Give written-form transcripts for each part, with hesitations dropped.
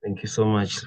Thank you so much.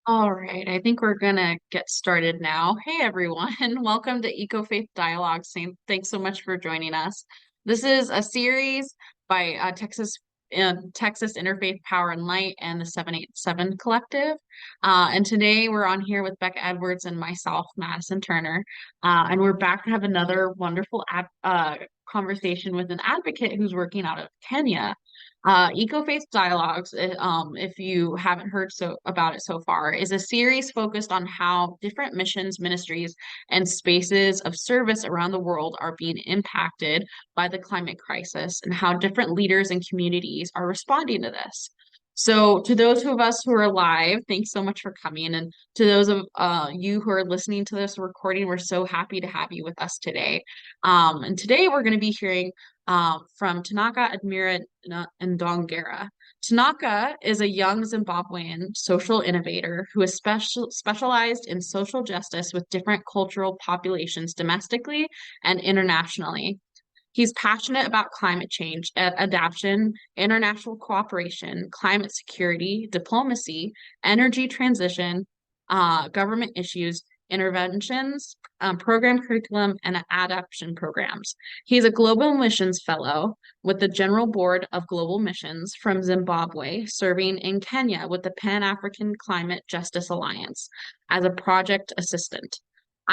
All right, I think we're gonna get started now. Hey everyone, welcome to EcoFaith Dialogs. Thanks so much for joining us. This is a series by Texas Interfaith Power and Light and the 787 Collective. And today we're on here with Becca Edwards and myself, Madison Turner. And we're back to have another wonderful conversation with an advocate who's working out of Kenya. EcoFaith Dialogs, if you haven't heard about it so far, is a series focused on how different missions, ministries, and spaces of service around the world are being impacted by the climate crisis and how different leaders and communities are responding to this. So, to those of us who are live, thanks so much for coming. And to those of you who are listening to this recording, we're so happy to have you with us today. And today we're going to be hearing from Tanaka Admire Ndongera. Tanaka is a young Zimbabwean social innovator who is specialized in social justice with different cultural populations domestically and internationally. He's passionate about climate change, adaptation, international cooperation, climate security, diplomacy, energy transition, government issues, interventions, program curriculum, and adaptation programs. He's a Global Missions Fellow with the General Board of Global Missions from Zimbabwe, serving in Kenya with the Pan-African Climate Justice Alliance as a project assistant.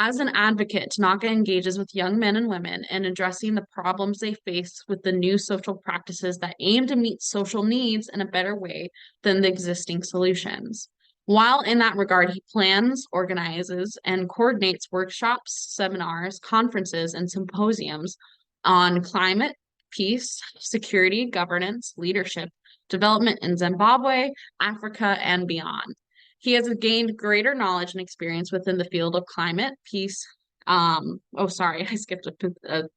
As an advocate, Tanaka engages with young men and women in addressing the problems they face with the new social practices that aim to meet social needs in a better way than the existing solutions. While in that regard, he plans, organizes, and coordinates workshops, seminars, conferences, and symposiums on climate, peace, security, governance, leadership, development in Zimbabwe, Africa, and beyond. He has gained greater knowledge and experience within the field of climate, peace. Oh, sorry, I skipped a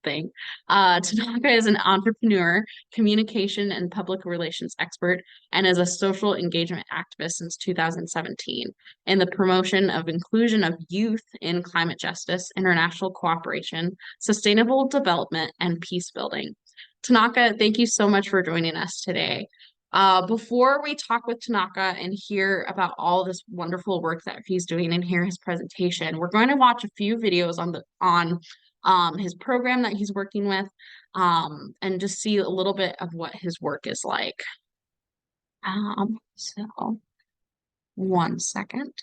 thing. Tanaka is an entrepreneur, communication and public relations expert, and is a social engagement activist since 2017 in the promotion of inclusion of youth in climate justice, international cooperation, sustainable development, and peace building. Tanaka, thank you so much for joining us today. Before we talk with Tanaka and hear about all this wonderful work that he's doing and hear his presentation, we're going to watch a few videos on his program that he's working with, and just see a little bit of what his work is like. So 1 second.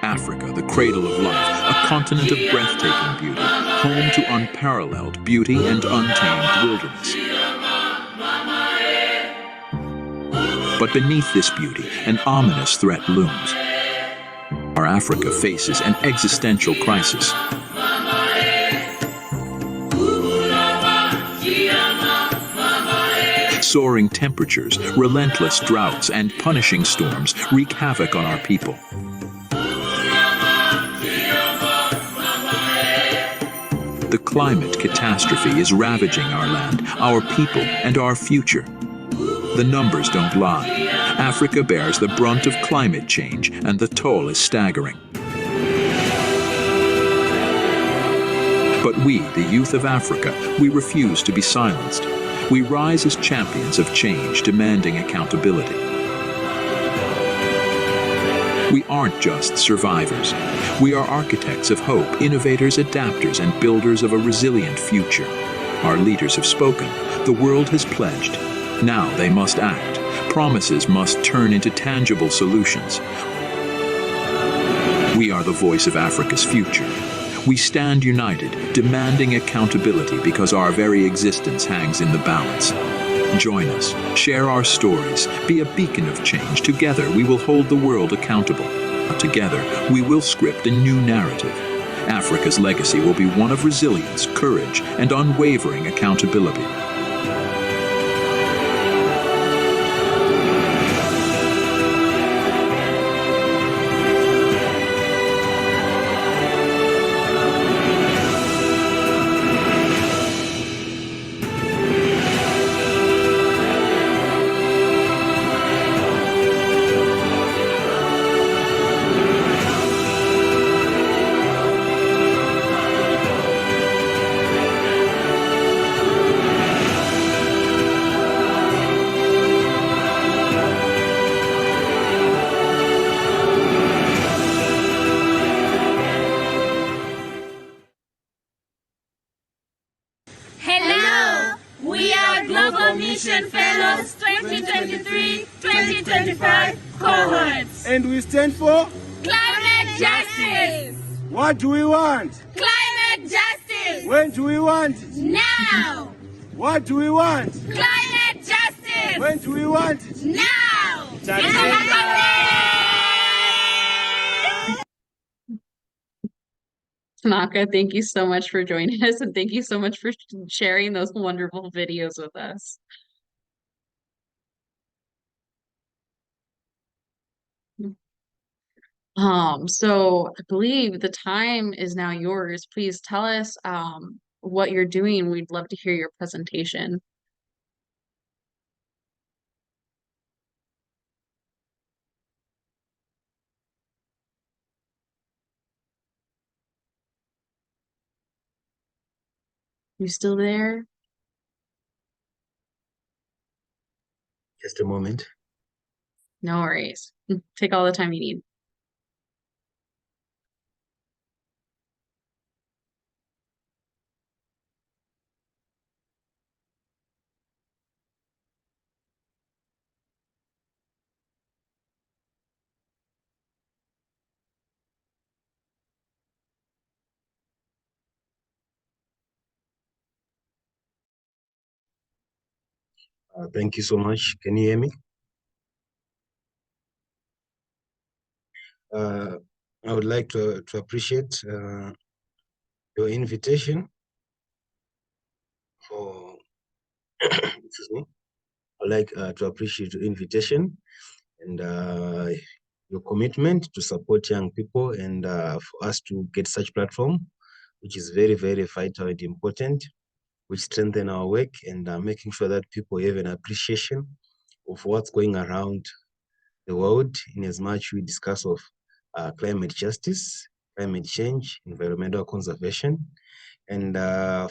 Africa, the cradle of life, a continent of breathtaking beauty, home to unparalleled beauty and untamed wilderness. But beneath this beauty, an ominous threat looms. Our Africa faces an existential crisis. Soaring temperatures, relentless droughts, and punishing storms wreak havoc on our people. The climate catastrophe is ravaging our land, our people, and our future. The numbers don't lie. Africa bears the brunt of climate change, and the toll is staggering. But we, the youth of Africa, we refuse to be silenced. We rise as champions of change, demanding accountability. We aren't just survivors. We are architects of hope, innovators, adapters, and builders of a resilient future. Our leaders have spoken. The world has pledged. Now they must act. Promises must turn into tangible solutions. We are the voice of Africa's future. We stand united, demanding accountability because our very existence hangs in the balance. Join us, share our stories, be a beacon of change. Together we will hold the world accountable. Together we will script a new narrative. Africa's legacy will be one of resilience, courage, and unwavering accountability. Mission Fellows 2023-2025 cohorts. And we stand for climate justice. What do we want? Climate justice. When do we want? Now. What do we want? Climate justice. When do we want? Now. Tanaka, thank you so much for joining us, and thank you so much for sharing those wonderful videos with us. So I believe the time is now yours. Please tell us what you're doing. We'd love to hear your presentation. You still there? Just a moment. No worries. Take all the time you need. Thank you so much. Can you hear me? I would like to appreciate your invitation for, excuse me. I'd like to appreciate your invitation and your commitment to support young people and for us to get such platform, which is very, very vital and important, which strengthen our work and making sure that people have an appreciation of what's going around the world, in as much we discuss of climate justice, climate change, environmental conservation. And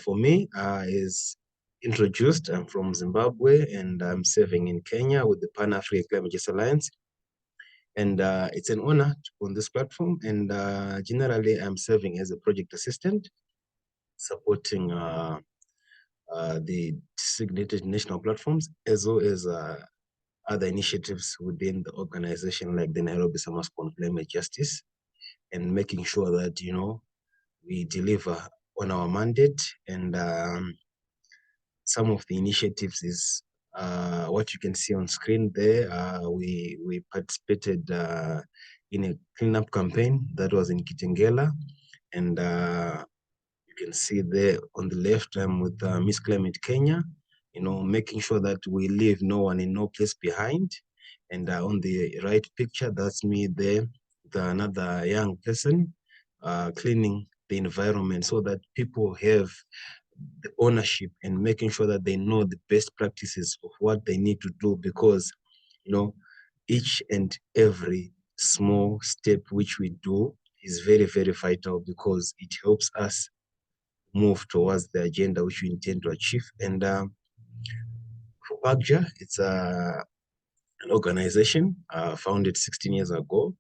for me, is introduced, I'm from Zimbabwe and I'm serving in Kenya with the PanAfrican Climate Justice Alliance. And it's an honor to be on this platform. And generally, I'm serving as a project assistant, supporting the designated national platforms, as well as other initiatives within the organization, like the Nairobi Summer School on Climate Justice, and making sure that, you know, we deliver on our mandate. And some of the initiatives is what you can see on screen there. We participated in a cleanup campaign that was in Kitengela, and you can see there on the left, I'm with Miss Climate Kenya, you know, making sure that we leave no one in no place behind. And on the right picture, that's me there, another young person cleaning the environment so that people have the ownership and making sure that they know the best practices of what they need to do, because, you know, each and every small step which we do is very, very vital, because it helps us move towards the agenda which we intend to achieve. And for PAGJA, it's an organization founded 16 years ago,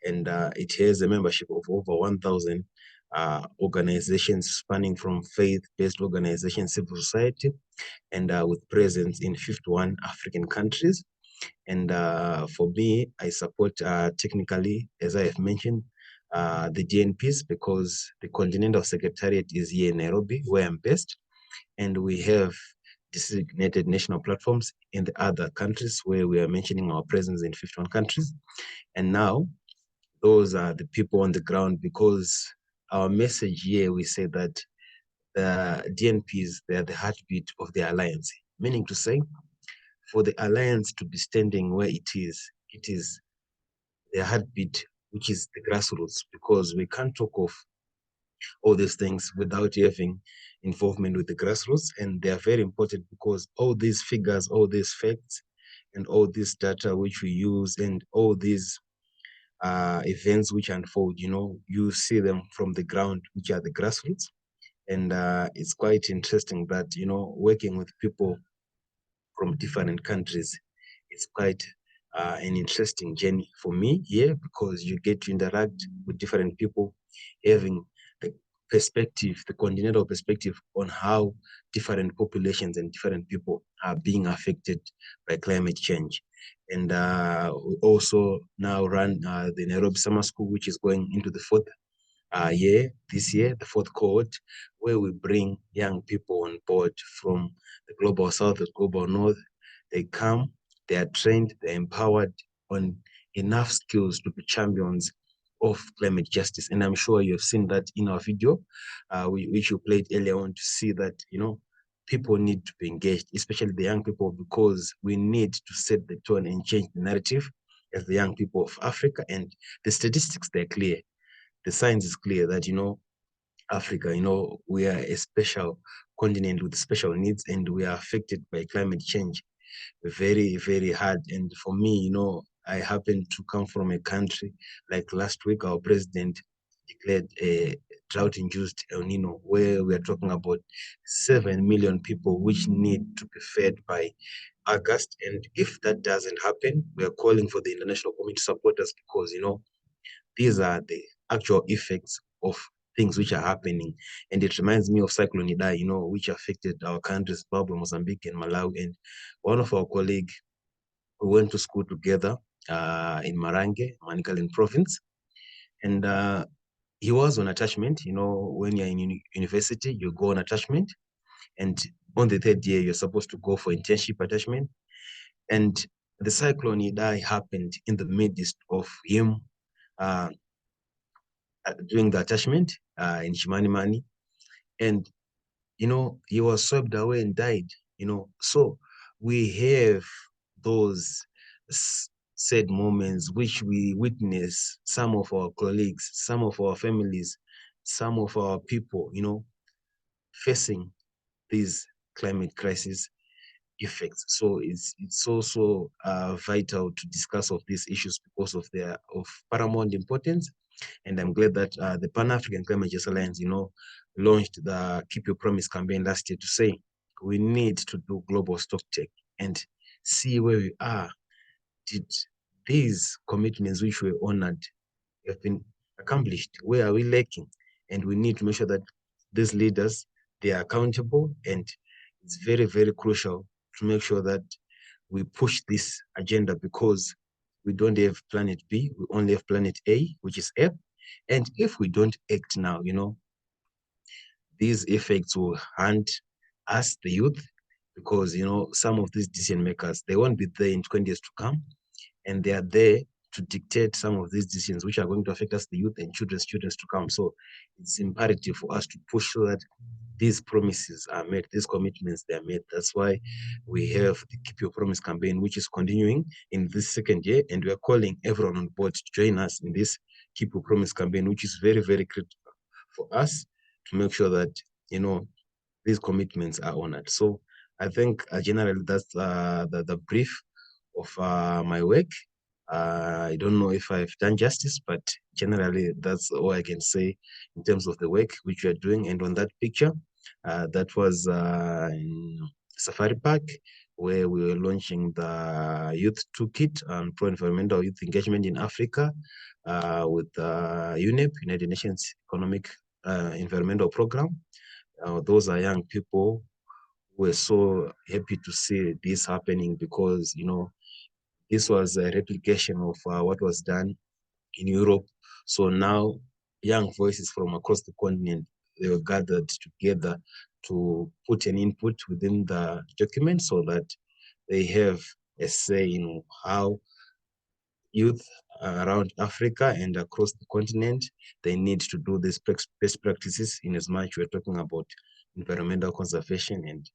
and it has a membership of over 1,000 organizations spanning from faith-based organizations, civil society, and with presence in 51 African countries. And for me, I support technically, as I have mentioned, the DNPs, because the Continental Secretariat is here in Nairobi, where I'm based, and we have designated national platforms in the other countries where we are mentioning our presence in 51 countries. And now, those are the people on the ground, because our message here, we say that the DNPs, they are the heartbeat of the alliance, meaning to say, for the alliance to be standing where it is the heartbeat, which is the grassroots, because we can't talk of all these things without having involvement with the grassroots. And they are very important, because all these figures, all these facts, and all this data which we use, and all these events which unfold, you know, you see them from the ground, which are the grassroots. And it's quite interesting that, you know, working with people from different countries, it's quite an interesting journey for me here, because you get to interact with different people, having the perspective, the continental perspective on how different populations and different people are being affected by climate change. And we also now run the Nairobi Summer School, which is going into the fourth year, this year, the fourth cohort, where we bring young people on board from the global south, the global north. They come, they are trained, they're empowered on enough skills to be champions of climate justice. And I'm sure you've seen that in our video, which you played earlier on, to see that, you know, people need to be engaged, especially the young people, because we need to set the tone and change the narrative as the young people of Africa. And the statistics, they're clear. The science is clear that, you know, Africa, you know, we are a special continent with special needs, and we are affected by climate change very, very hard. And for me, you know, I happen to come from a country, like last week, our president declared a drought-induced El Nino, where we are talking about 7 million people which need to be fed by August. And if that doesn't happen, we are calling for the international community to support us, because, you know, these are the actual effects of things which are happening. And it reminds me of Cyclone Idai, you know, which affected our countries, Zimbabwe, Mozambique, and Malawi. And one of our colleagues, we went to school together in Marange, Manicaland province. And he was on attachment. You know, when you're in university, you go on attachment. And on the third year, you're supposed to go for internship attachment. And the cyclone Idai happened in the midst of him doing the attachment in Chimanimani. And, he was swept away and died, So we have those sad moments which we witness, some of our colleagues, some of our families, some of our people, facing these climate crisis effects. So it's also vital to discuss of these issues because of their paramount importance. And I'm glad that the Pan-African Climate Justice Alliance, launched the Keep Your Promise campaign last year to say we need to do global stock take and see where we are. Did these commitments which were honored have been accomplished? Where are we lacking? And we need to make sure that these leaders, they are accountable, and it's very, very crucial to make sure that we push this agenda because we don't have planet B, we only have planet A, which is F. And if we don't act now, these effects will haunt us, the youth, because, some of these decision makers, they won't be there in 20 years to come, and they are there to dictate some of these decisions which are going to affect us, the youth and children's to come. So it's imperative for us to push so that these promises are made, these commitments they are made. That's why we have the Keep Your Promise campaign, which is continuing in this second year, and we are calling everyone on board to join us in this Keep Your Promise campaign, which is very, very critical for us to make sure that, these commitments are honored. So I think generally that's the brief of my work. I don't know if I've done justice, but generally that's all I can say in terms of the work which we are doing. And on that picture, that was in Safari Park, where we were launching the Youth Toolkit on pro-environmental youth engagement in Africa with UNEP, United Nations Economic Environmental Program. Those are young people who were so happy to see this happening because, this was a replication of what was done in Europe. So now young voices from across the continent, they were gathered together to put an input within the document so that they have a say in how youth around Africa and across the continent, they need to do these best practices in as much we're talking about environmental conservation and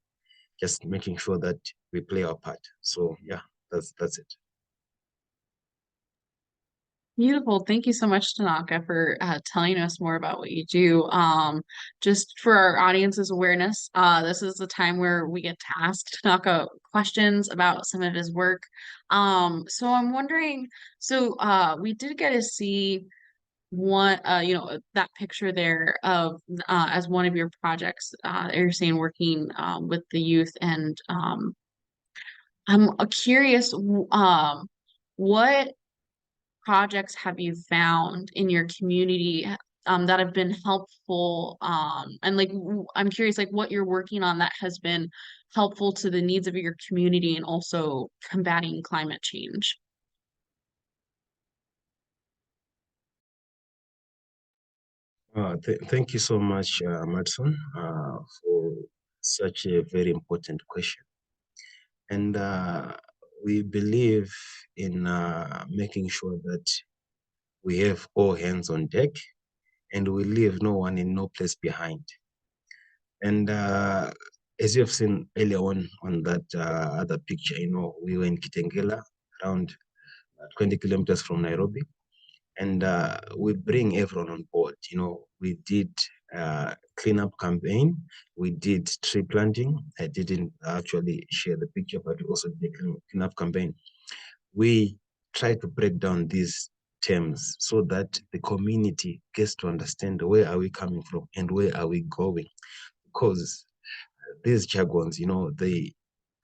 just making sure that we play our part. So yeah, that's it. Beautiful. Thank you so much, Tanaka, for telling us more about what you do. Just for our audience's awareness, this is the time where we get to ask Tanaka questions about some of his work. So I'm wondering, we did get to see one, that picture there of as one of your projects, you're saying working with the youth, and I'm curious, what projects have you found in your community that have been helpful, and I'm curious what you're working on that has been helpful to the needs of your community and also combating climate change? Thank you so much, Madison, for such a very important question. And we believe in making sure that we have all hands on deck and we leave no one in no place behind. And as you have seen earlier on that other picture, we were in Kitengela, around 20 kilometers from Nairobi. And we bring everyone on board. We did cleanup campaign. We did tree planting. I didn't actually share the picture, but we also did a cleanup campaign. We try to break down these terms so that the community gets to understand where are we coming from and where are we going. Because these jargons, they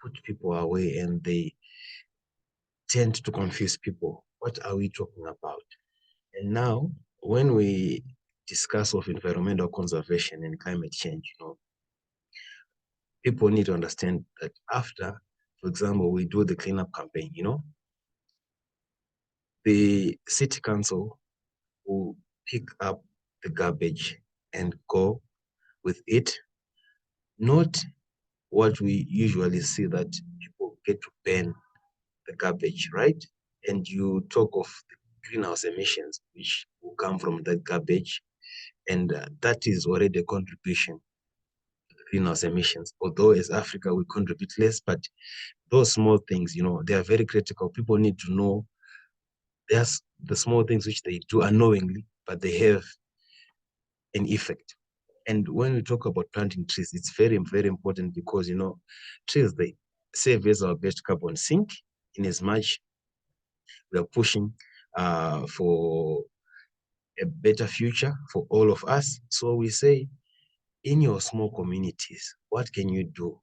put people away and they tend to confuse people. What are we talking about? And now, when we discuss of environmental conservation and climate change, people need to understand that after, for example, we do the cleanup campaign, the city council will pick up the garbage and go with it, not what we usually see that people get to burn the garbage, right? And you talk of the greenhouse emissions, which will come from that garbage, and that is already a contribution to the greenhouse emissions. Although as Africa, we contribute less, but those small things, they are very critical. People need to know there's the small things which they do unknowingly, but they have an effect. And when we talk about planting trees, it's very, very important because, trees, they serve as our best carbon sink in as much we are pushing for a better future for all of us. So we say, in your small communities, what can you do?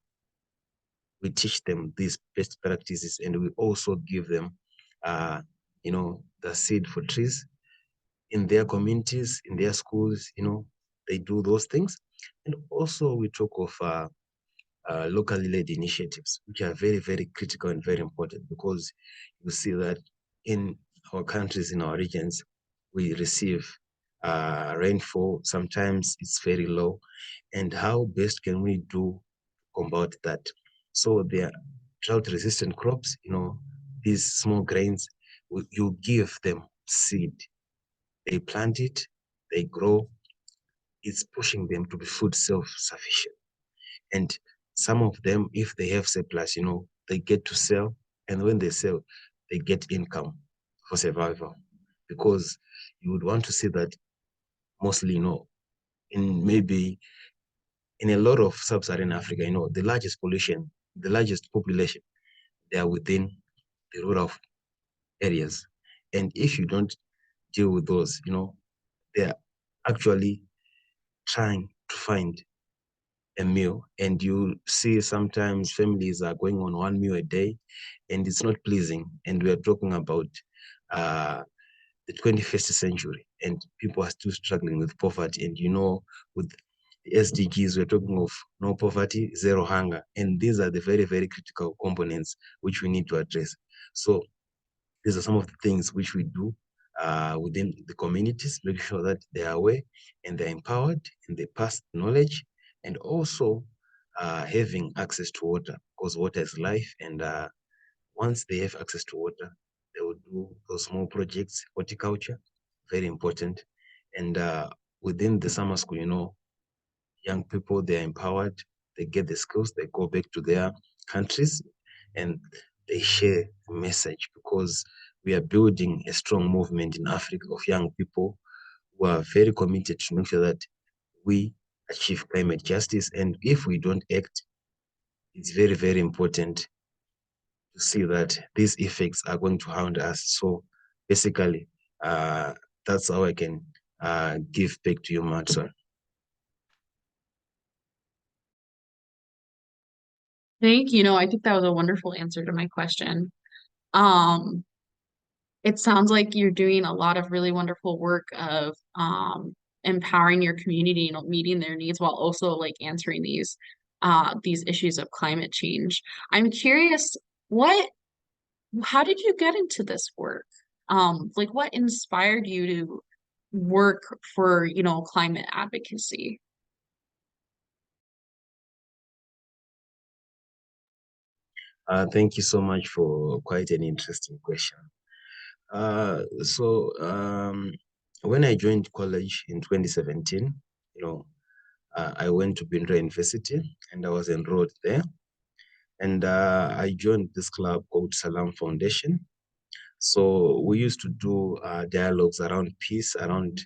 We teach them these best practices, and we also give them, the seed for trees in their communities, in their schools. They do those things. And also we talk of locally led initiatives, which are very, very critical and very important, because you see that in our countries, in our regions, we receive rainfall. Sometimes it's very low. And how best can we do to combat that? So there are drought-resistant crops, these small grains, you give them seed. They plant it, they grow. It's pushing them to be food self-sufficient. And some of them, if they have surplus, they get to sell. And when they sell, they get income for survival. Because you would want to see that mostly, maybe in a lot of sub-Saharan Africa, the largest population, they are within the rural areas. And if you don't deal with those, they are actually trying to find a meal, and you see sometimes families are going on one meal a day, and it's not pleasing. And we are talking about the 21st century, and people are still struggling with poverty. And with the SDGs, we're talking of no poverty, zero hunger, and these are the very, very critical components which we need to address. So these are some of the things which we do within the communities, making sure that they are aware and they're empowered and they pass knowledge, and also having access to water, because water is life. And once they have access to water, they will do those small projects, horticulture, very important. And within the summer school, young people, they're empowered, they get the skills, they go back to their countries, and they share the message, because we are building a strong movement in Africa of young people who are very committed to make sure that we achieve climate justice. And if we don't act, it's very, very important to see that these effects are going to hound us. So basically, that's how I can give back to you, Madison. Thank you. No, I think that was a wonderful answer to my question. Um, it sounds like you're doing a lot of really wonderful work of empowering your community, meeting their needs while also like answering these issues of climate change. I'm curious, how did you get into this work? Like what inspired you to work for, climate advocacy? Thank you so much for quite an interesting question. When I joined college in 2017, I went to Bindra University and I was enrolled there. And I joined this club called Salam Foundation. So we used to do dialogues around peace, around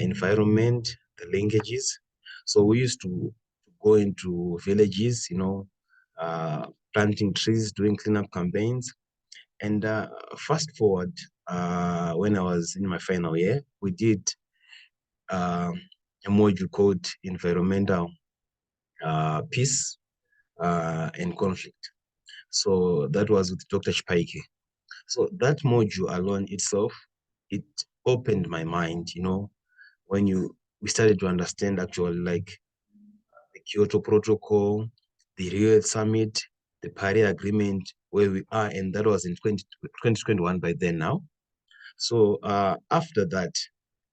environment, the linkages. So we used to go into villages, planting trees, doing cleanup campaigns. And fast forward, when I was in my final year, we did a module called Environmental Peace and Conflict. So that was with Dr. Chipaike. So that module alone itself, it opened my mind, when we started to understand actually like the Kyoto Protocol, the Rio Summit, the Paris Agreement, where we are, and that was in 2021 by then now. So after that,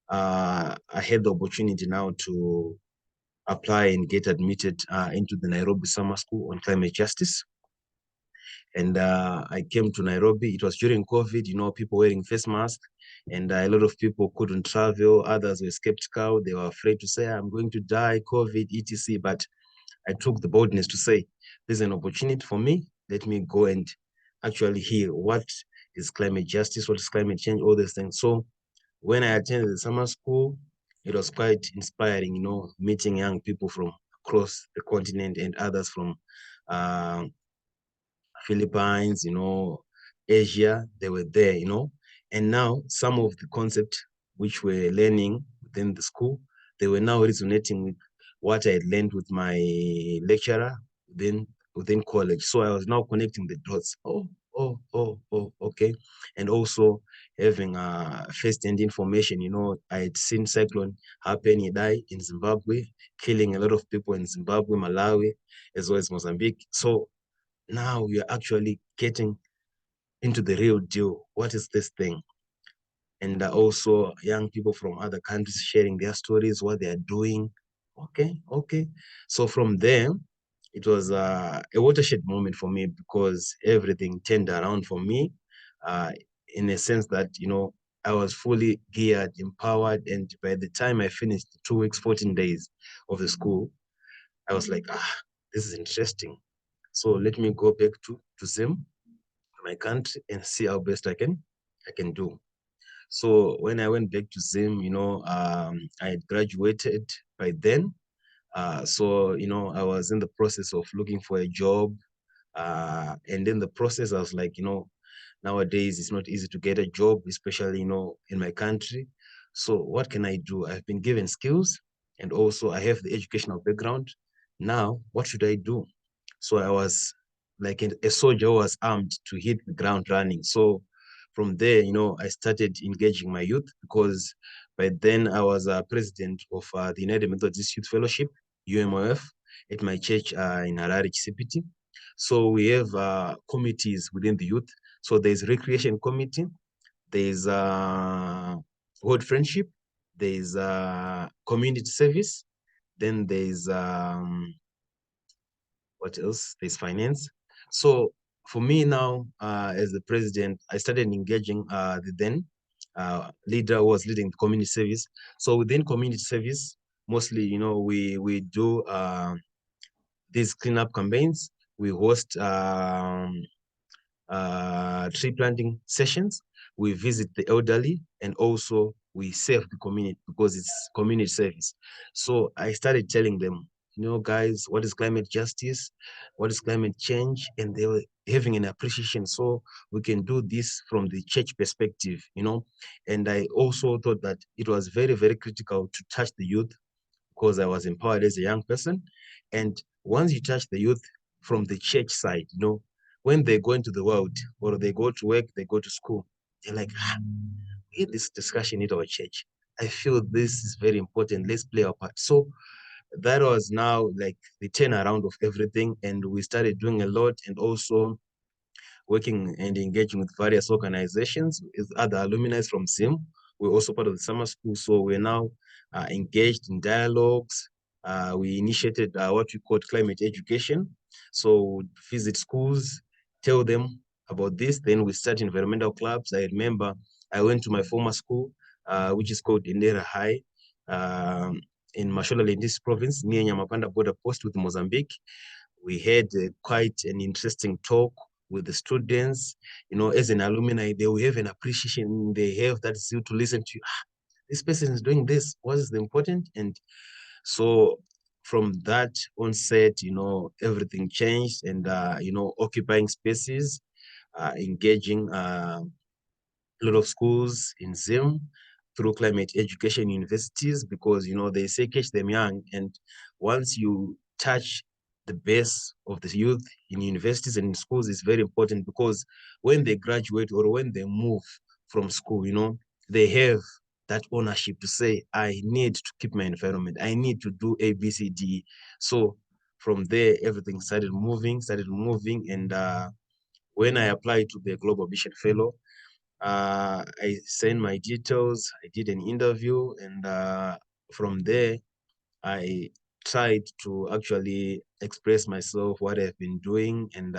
I had the opportunity now to apply and get admitted into the Nairobi Summer School on Climate Justice. And I came to Nairobi. It was during COVID, people wearing face masks, and a lot of people couldn't travel. Others were skeptical. They were afraid to say, I'm going to die, COVID, etc. But I took the boldness to say, there's an opportunity for me. Let me go and actually hear what is climate justice, what is climate change, all these things. So when I attended the summer school, it was quite inspiring, meeting young people from across the continent and others from Philippines, Asia, they were there, and now some of the concepts which we're learning within the school, they were now resonating with what I had learned with my lecturer within college. So I was now connecting the dots. Okay. And also having first-hand information, I had seen cyclone happen, he died in Zimbabwe, killing a lot of people in Zimbabwe, Malawi, as well as Mozambique. So now we are actually getting into the real deal. What is this thing? And also young people from other countries sharing their stories, what they are doing. Okay. So from there, it was a watershed moment for me because everything turned around for me in a sense that, I was fully geared, empowered. And by the time I finished 2 weeks, 14 days of the school, I was like, this is interesting. So let me go back to Zim, my country, and see how best I can do. So when I went back to Zim, I had graduated by then. So, I was in the process of looking for a job. And in the process, I was like, nowadays it's not easy to get a job, especially, in my country. So what can I do? I've been given skills and also I have the educational background. Now, what should I do? So I was like a soldier who was armed to hit the ground running. So from there, I started engaging my youth because by then I was a president of the United Methodist Youth Fellowship, UMOF, at my church in Harare, CPT. So we have committees within the youth. So there's recreation committee, there's world friendship, there's community service, then there's what else? There's finance. So for me now, as the president, I started engaging the then leader who was leading the community service. So within community service, mostly, we do these cleanup campaigns. We host tree planting sessions. We visit the elderly and also we serve the community because it's community service. So I started telling them, guys, what is climate justice? What is climate change? And they were having an appreciation. So we can do this from the church perspective, And I also thought that it was very, very critical to touch the youth because I was empowered as a young person. And once you touch the youth from the church side, when they go into the world or they go to work, they go to school, they're like, we had this discussion at our church. I feel this is very important. Let's play our part. So that was now like the turnaround of everything. And we started doing a lot and also working and engaging with various organizations, with other alumni from SIM. We're also part of the summer school. So we're now engaged in dialogues. We initiated what we called climate education. So visit schools, tell them about this. Then we start environmental clubs. I remember I went to my former school, which is called Ndongera High, in Mashonaland province, near Nyamapanda border post with Mozambique. We had quite an interesting talk with the students. As an alumni, they will have an appreciation. They have that zeal to listen to you. This person is doing this. What is the important? And so from that onset, everything changed and, occupying spaces, engaging a lot of schools in Zim through climate education universities because, they say catch them young. And once you touch the base of the youth in universities and in schools is very important because when they graduate or when they move from school, they have that ownership to say, I need to keep my environment. I need to do A, B, C, D. So from there, everything started moving. And when I applied to the Global Vision Fellow, I sent my details. I did an interview. And from there, I tried to actually express myself, what I've been doing, and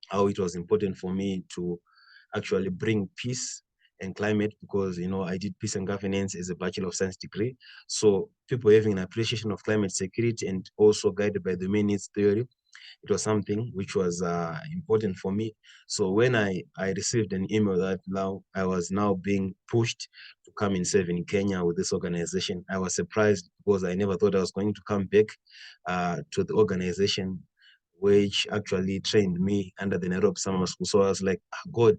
how it was important for me to actually bring peace and climate, because I did peace and governance as a Bachelor of Science degree. So people having an appreciation of climate security and also guided by the main needs theory, it was something which was important for me. So when I received an email that now I was now being pushed to come and serve in Kenya with this organization, I was surprised, because I never thought I was going to come back to the organization which actually trained me under the Nairobi Summer School. So I was like, God,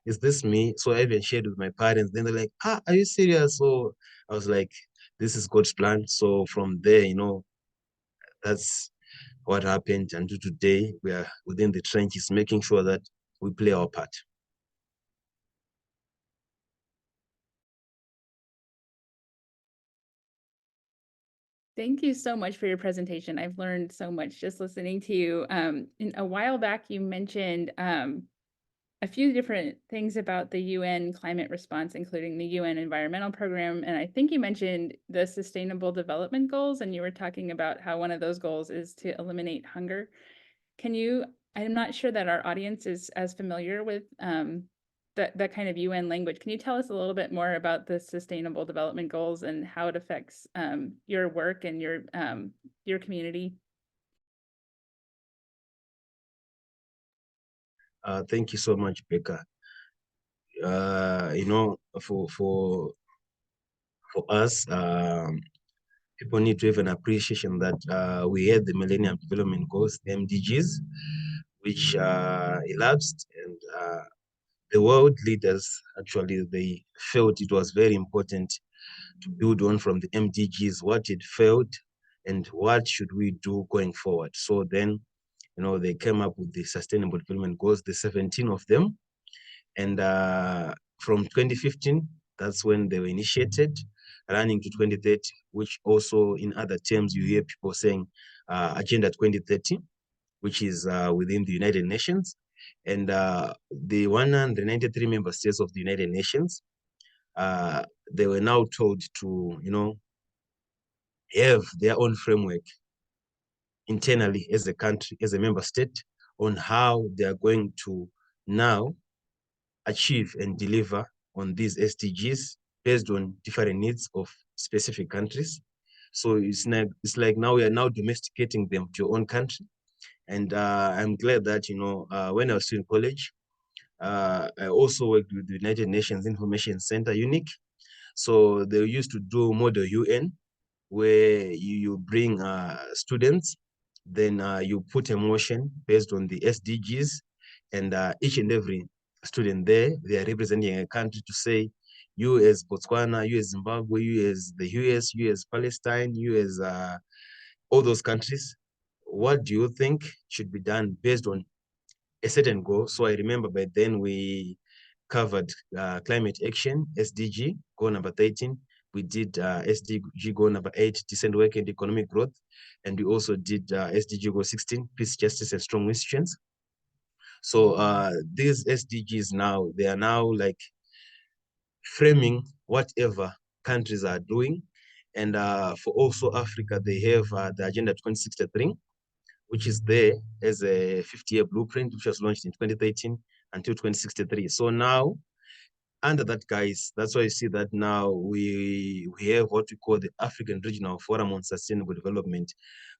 is this me? So I even shared with my parents. Then they're like, are you serious? So I was like, this is God's plan. So from there, that's what happened. And to today, we are within the trenches, making sure that we play our part. Thank you so much for your presentation. I've learned so much just listening to you. A while back, you mentioned a few different things about the UN climate response, including the UN Environmental Program. And I think you mentioned the Sustainable Development Goals, and you were talking about how one of those goals is to eliminate hunger. I'm not sure that our audience is as familiar with that kind of UN language. Can you tell us a little bit more about the Sustainable Development Goals and how it affects your work and your community? Thank you so much, Becca. For us, people need to have an appreciation that we had the Millennium Development Goals, the MDGs, which elapsed, and the world leaders actually, they felt it was very important to build on from the MDGs, what it failed and what should we do going forward. So then, they came up with the Sustainable Development Goals, the 17 of them. And from 2015, that's when they were initiated, running to 2030, which also in other terms, you hear people saying Agenda 2030, which is within the United Nations. And the 193 member states of the United Nations, they were now told to, have their own framework internally as a country, as a member state, on how they are going to now achieve and deliver on these SDGs based on different needs of specific countries. So it's like now we are now domesticating them to your own country. And I'm glad that, when I was still in college, I also worked with the United Nations Information Center, UNIC. So they used to do Model UN, where you bring students, then you put a motion based on the SDGs, and each and every student there, they are representing a country to say, you as Botswana, you as Zimbabwe, you as the US, you as Palestine, you as all those countries, what do you think should be done based on a certain goal? So I remember by then we covered climate action, SDG, goal number 13. We did SDG goal number 8, decent work and economic growth. And we also did SDG goal 16, peace, justice, and strong institutions. So these SDGs now, they are now like framing whatever countries are doing. And for also Africa, they have the Agenda 2063, which is there as a 50-year blueprint, which was launched in 2013 until 2063. So now, under that, guys, that's why you see that now we have what we call the African Regional Forum on Sustainable Development,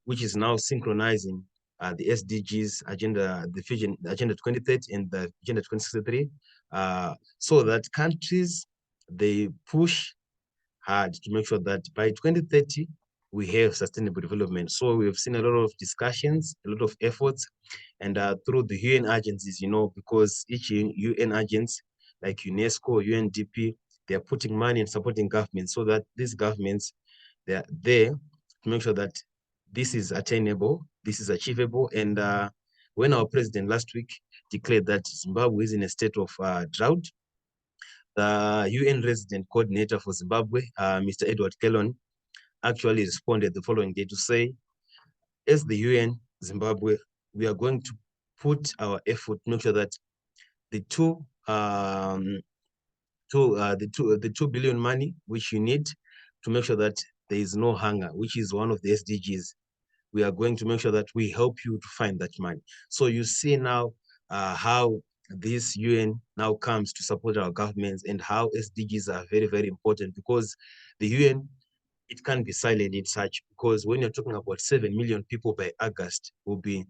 which is now synchronizing the SDGs, the Agenda 2030 and the Agenda 2063, so that countries, they push hard to make sure that by 2030, we have sustainable development. So we've seen a lot of discussions, a lot of efforts, and through the UN agencies, because each UN agency, like UNESCO, UNDP, they are putting money and supporting governments, so that these governments, they are there to make sure that this is attainable, this is achievable. And when our president last week declared that Zimbabwe is in a state of drought, the UN resident coordinator for Zimbabwe, Mr. Edward Kellon, actually responded the following day to say, as the UN Zimbabwe, we are going to put our effort to make sure that the 2 billion money which you need to make sure that there is no hunger, which is one of the SDGs, we are going to make sure that we help you to find that money. So you see now how this UN now comes to support our governments, and how SDGs are very, very important, because the UN, it can't be silent in such, because when you're talking about 7 million people by August will be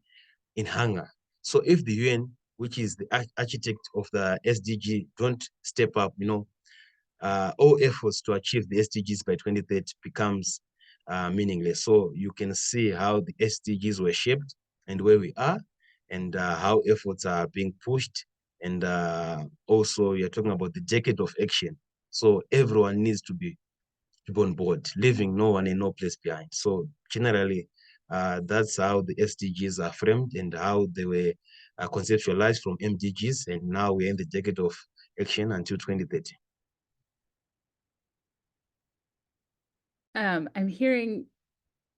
in hunger. So if the UN, which is the architect of the SDG, don't step up, all efforts to achieve the SDGs by 2030 becomes meaningless. So you can see how the SDGs were shaped and where we are, and how efforts are being pushed. And also you're talking about the decade of action. So everyone needs to be on board, leaving no one and no place behind. So generally, that's how the SDGs are framed and how they were conceptualized from MDGs. And now we're in the decade of action until 2030. I'm hearing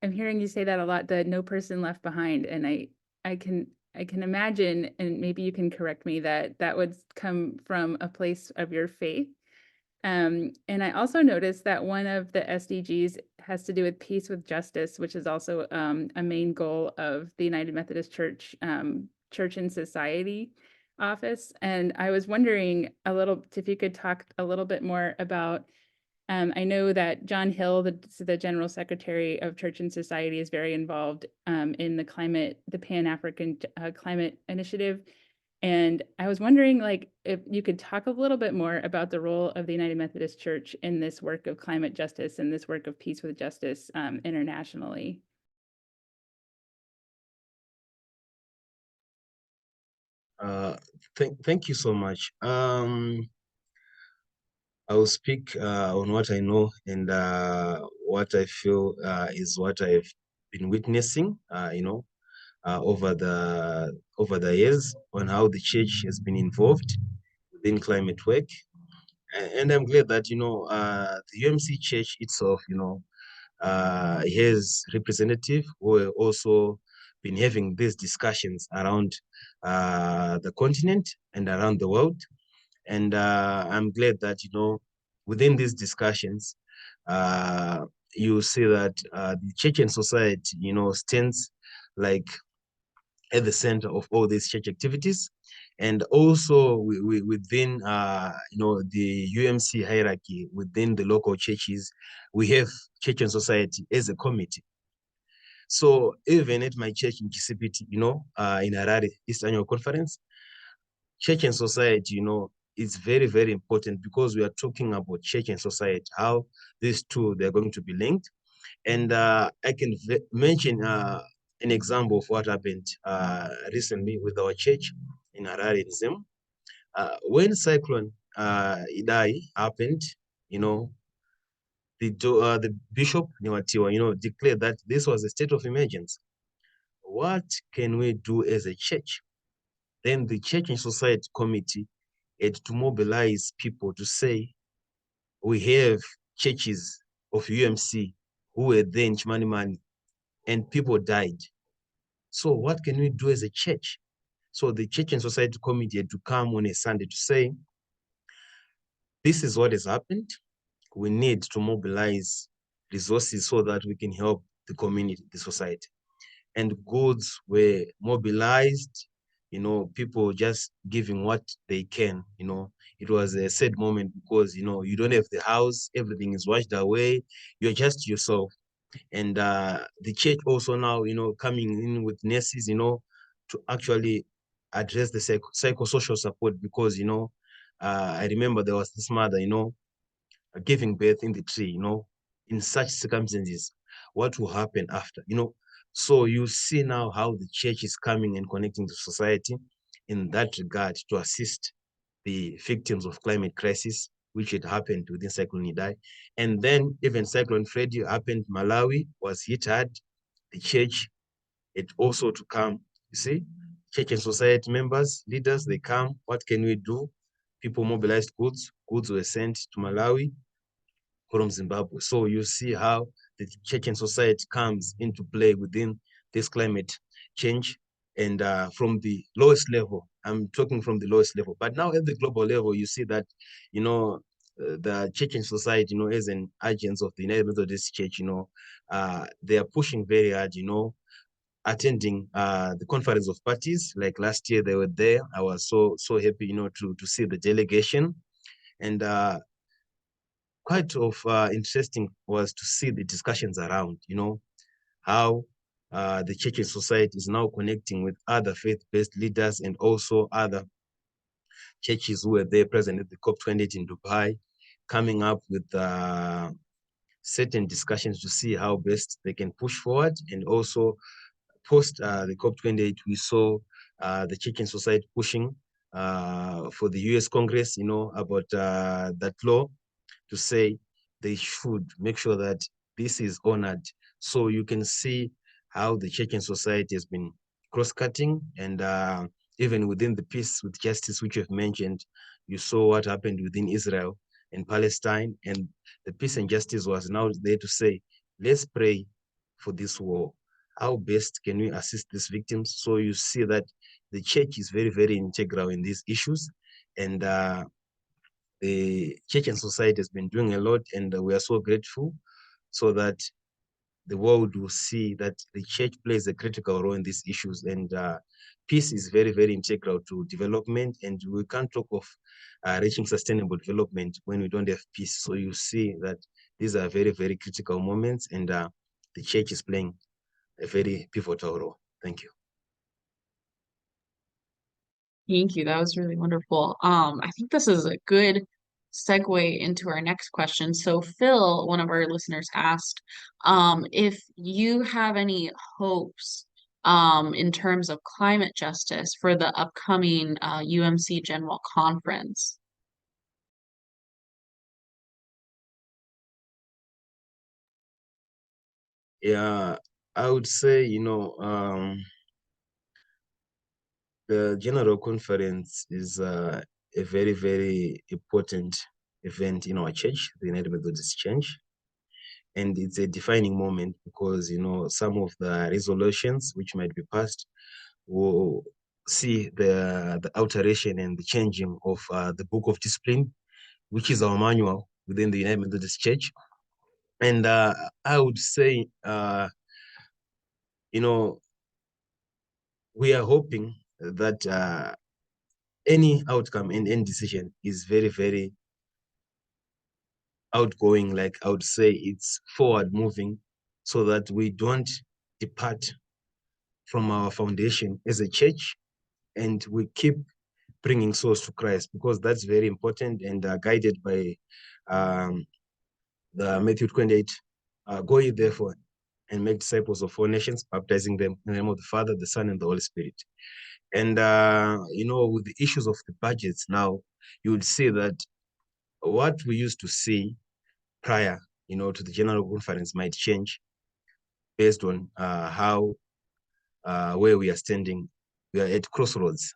you say that a lot, the no person left behind, and I can imagine, and maybe you can correct me, that would come from a place of your faith. And I also noticed that one of the SDGs has to do with peace with justice, which is also a main goal of the United Methodist Church Church and Society office. And I was wondering if you could talk a little bit more about, I know that John Hill, the General Secretary of Church and Society, is very involved in the Pan-African Climate Initiative. And I was wondering, if you could talk a little bit more about the role of the United Methodist Church in this work of climate justice and this work of peace with justice internationally. Thank you so much. I will speak on what I know, and what I feel is what I've been witnessing, over the years, on how the church has been involved within climate work. And I'm glad that, the UMC Church itself, has representative who have also been having these discussions around the continent and around the world. And I'm glad that, within these discussions, you see that the church and society, stands like at the center of all these church activities. And also within, the UMC hierarchy, within the local churches, we have church and society as a committee. So even at my church in Kisipiti, in Harare, East Annual Conference, church and society, it's very, very important, because we are talking about church and society, how these two, they're going to be linked. And I can mention an example of what happened recently with our church in Harare, in Zim. When Cyclone Idai happened, the Bishop Niwatiwa, declared that this was a state of emergency. What can we do as a church? Then the Church and Society Committee had to mobilize people to say, we have churches of UMC who were there in Chimanimani, and people died. So what can we do as a church? So the Church and Society Committee had to come on a Sunday to say, this is what has happened. We need to mobilize resources so that we can help the community, the society. And goods were mobilized, people just giving what they can. It was a sad moment, because, you don't have the house, everything is washed away, you're just yourself. And the church also now, coming in with nurses, to actually address the psychosocial support, because, I remember there was this mother, giving birth in the tree, in such circumstances, what will happen after, So you see now how the church is coming and connecting to society in that regard to assist the victims of climate crisis, which had happened within Cyclone Idai. And then even Cyclone Freddy happened, Malawi was hit hard. The church had also to come, you see, church and society members, leaders, they come, what can we do? People mobilized goods were sent to Malawi from Zimbabwe. So you see how the church and society comes into play within this climate change. And from the lowest level, I'm talking from the lowest level, but now at the global level, you see that, the church and society, as an agents of the United Methodist Church, they are pushing very hard, attending the conference of parties. Like last year they were there. I was so happy, to see the delegation. And quite of interesting was to see the discussions around, how the church and society is now connecting with other faith-based leaders and also other churches who were there present at the COP28 in Dubai, coming up with certain discussions to see how best they can push forward. And also post the COP28, we saw the church and society pushing for the US Congress, about that law, to say they should make sure that this is honored. So you can see how the church and society has been cross-cutting, and even within the peace with justice, which you've mentioned, you saw what happened within Israel and Palestine, and the peace and justice was now there to say, let's pray for this war. How best can we assist these victims? So you see that the church is very, very integral in these issues, and the church and society has been doing a lot, and we are so grateful, so that the world will see that the church plays a critical role in these issues, and peace is very, very integral to development, and we can't talk of reaching sustainable development when we don't have peace. So you see that these are very, very critical moments, and the church is playing a very pivotal role. Thank you. Thank you. That was really wonderful. I think this is a good segue into our next question. So Phil, one of our listeners, asked if you have any hopes in terms of climate justice for the upcoming UMC General Conference. Yeah, I would say, the General Conference is a very, very important event in our church, the United Methodist Church. And it's a defining moment because, some of the resolutions which might be passed will see the alteration and the changing of the Book of Discipline, which is our manual within the United Methodist Church. And I would say, we are hoping that any outcome and any decision is very, very outgoing. Like I would say, it's forward moving, so that we don't depart from our foundation as a church, and we keep bringing souls to Christ, because that's very important, and guided by the Matthew 28, go ye therefore and make disciples of all nations, baptizing them in the name of the Father, the Son, and the Holy Spirit. And with the issues of the budgets now, you would see that what we used to see prior, to the General Conference might change based on how where we are standing. We are at crossroads.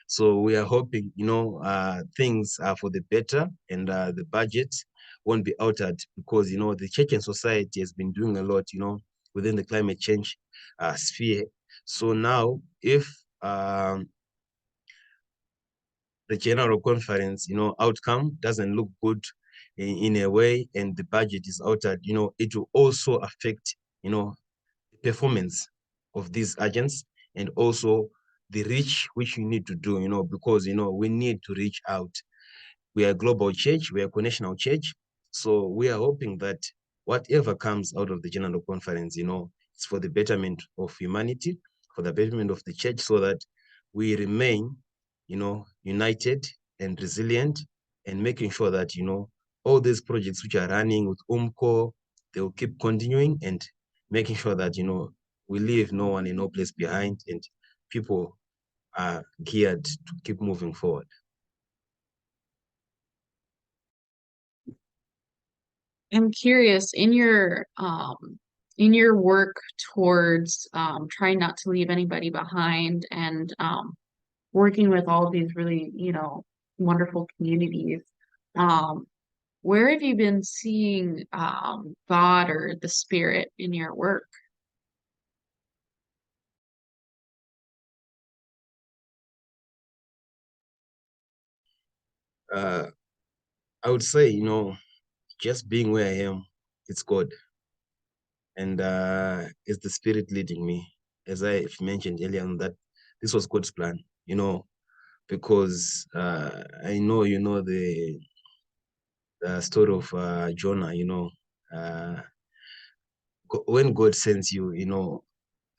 So we are hoping, things are for the better, and the budget won't be altered, because, the church and society has been doing a lot, within the climate change sphere. So now, if the General Conference, outcome doesn't look good in a way, and the budget is altered, it will also affect, the performance of these agents, and also the reach which you need to do, because, we need to reach out. We are a global church, we are a connectional church. So we are hoping that whatever comes out of the General Conference, it's for the betterment of humanity, for the betterment of the church, so that we remain, united and resilient, and making sure that, all these projects which are running with UMCO, they will keep continuing, and making sure that, we leave no one in no place behind, and people are geared to keep moving forward. I'm curious, in your work towards trying not to leave anybody behind, and working with all of these really, wonderful communities, where have you been seeing God or the Spirit in your work? I would say, just being where I am, it's God. And it's the Spirit leading me. As I mentioned earlier on, that this was God's plan, because I know the story of Jonah, uh, when God sends you,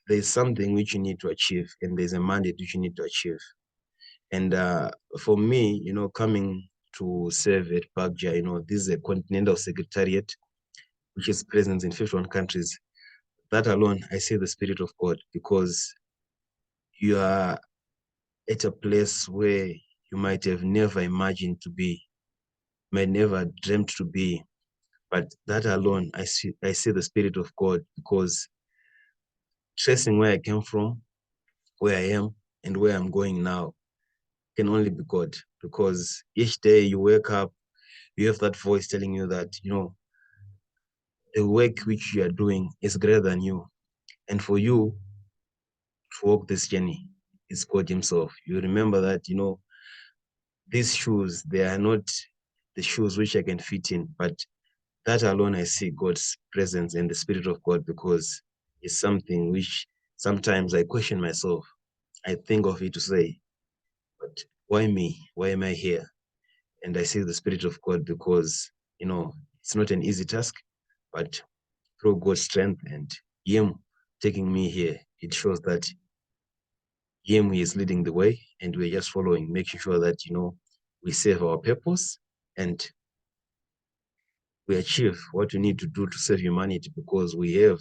there's something which you need to achieve, and there's a mandate which you need to achieve. And for me, coming to serve at PAGJA, this is a continental secretariat which is present in 51 countries. That alone, I say the Spirit of God, because you are at a place where you might have never imagined to be, might never dreamt to be. But that alone, I see the Spirit of God, because tracing where I came from, where I am, and where I'm going now can only be God. Because each day you wake up, you have that voice telling you that, the work which you are doing is greater than you. And for you to walk this journey, it's God Himself. You remember that, these shoes, they are not the shoes which I can fit in, but that alone I see God's presence and the Spirit of God, because it's something which sometimes I question myself. I think of it to say, but why me? Why am I here? And I see the Spirit of God, because, it's not an easy task, but through God's strength and Him taking me here, it shows that Him is leading the way, and we're just following, making sure that, we serve our purpose and we achieve what we need to do to save humanity, because we have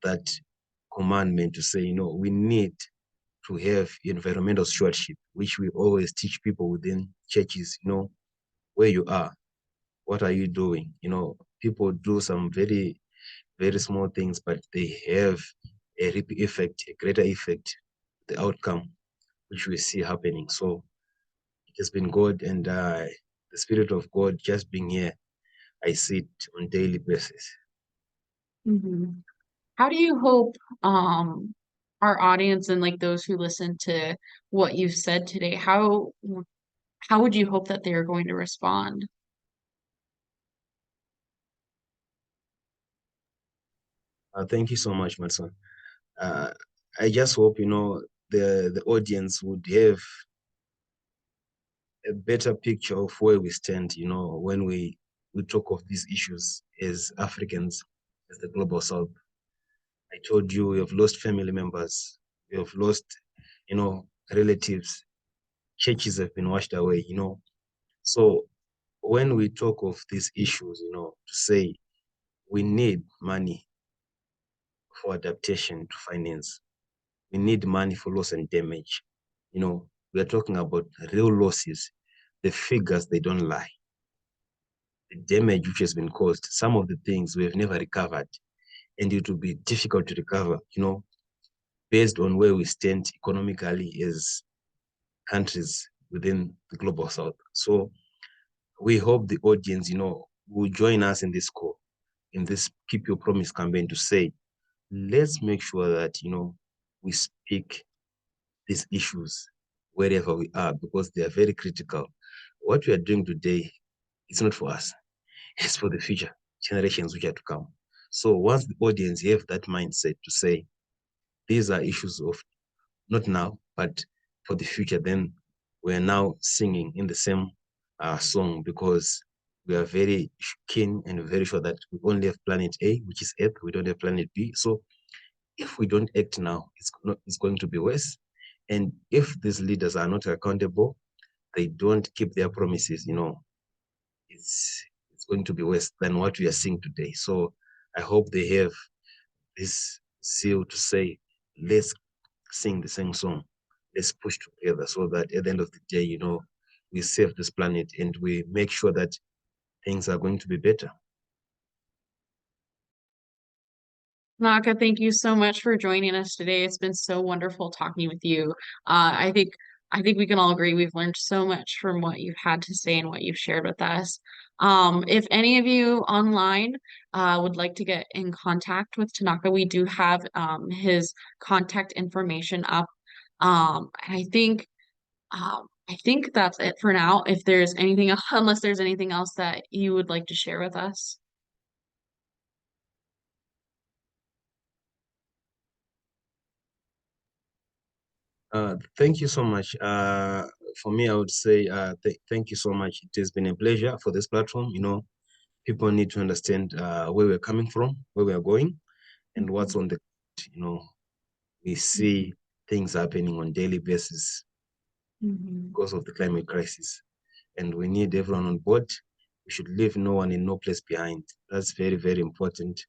that commandment to say, we need to have environmental stewardship, which we always teach people within churches, where you are, what are you doing? People do some very, very small things, but they have a ripple effect, a greater effect, the outcome, which we see happening. So it has been God, and the Spirit of God just being here, I see it on daily basis. Mhm. How do you hope our audience and like those who listen to what you've said today, how would you hope that they are going to respond? Thank you so much, Madison. Uh, I just hope, the audience would have a better picture of where we stand, when we talk of these issues as Africans, as the Global South. I told you we have lost family members, we have lost, relatives, churches have been washed away, So when we talk of these issues, to say we need money for adaptation to finance, we need money for loss and damage. We are talking about real losses. The figures, they don't lie. The damage which has been caused, some of the things we have never recovered, and it will be difficult to recover, based on where we stand economically as countries within the Global South. So we hope the audience, will join us in this call, in this Keep Your Promise campaign, to say, let's make sure that, we speak these issues wherever we are, because they are very critical. What we are doing today, it's not for us, it's for the future generations which are to come. So once the audience have that mindset to say, these are issues of not now, but for the future, then we're now singing in the same song, because we are very keen and very sure that we only have planet A, which is Earth, we don't have planet B. So if we don't act now, it's going to be worse. And if these leaders are not accountable, they don't keep their promises, it's going to be worse than what we are seeing today. So I hope they have this zeal to say, let's sing the same song, let's push together, so that at the end of the day, we save this planet and we make sure that things are going to be better. Naka, thank you so much for joining us today. It's been so wonderful talking with you. I think we can all agree we've learned so much from what you've had to say and what you've shared with us. If any of you online would like to get in contact with Tanaka, we do have his contact information up. I think I think that's it for now. If there's anything, unless there's anything else that you would like to share with us. Thank you so much. For me, I would say thank you so much. It has been a pleasure for this platform. People need to understand where we're coming from, where we are going, and what's on the, we see things happening on daily basis Mhm. because of the climate crisis, and we need everyone on board. We should leave no one in no place behind. That's very, very important.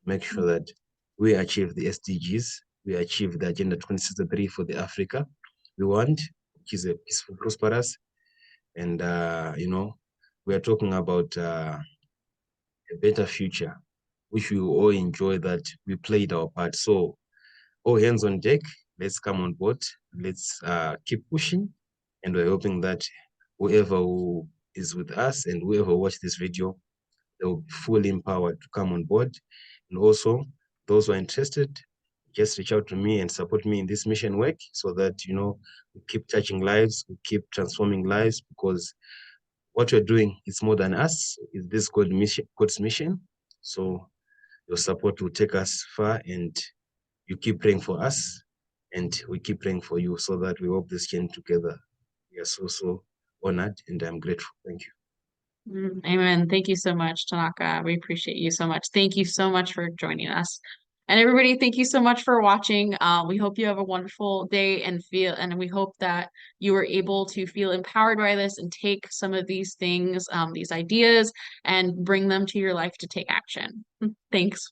Make sure that we achieve the SDGs, we achieve the Agenda 2063 for the Africa we want, which is a peaceful, prosperous, and we are talking about a better future, which we all enjoy that we played our part. So all hands on deck, let's come on board, let's keep pushing, and we're hoping that whoever who is with us and whoever watch this video, they'll be fully empowered to come on board. And also, those who are interested, just reach out to me and support me in this mission work so that, we keep touching lives, we keep transforming lives, because what we're doing is more than us. It's this God's mission. So your support will take us far, and you keep praying for us, and we keep praying for you so that we walk this journey together. We are so honored, and I'm grateful. Thank you. Amen. Thank you so much, Tanaka. We appreciate you so much. Thank you so much for joining us. And everybody, thank you so much for watching. We hope you have a wonderful day and we hope that you are able to feel empowered by this and take some of these things, these ideas, and bring them to your life to take action. Thanks.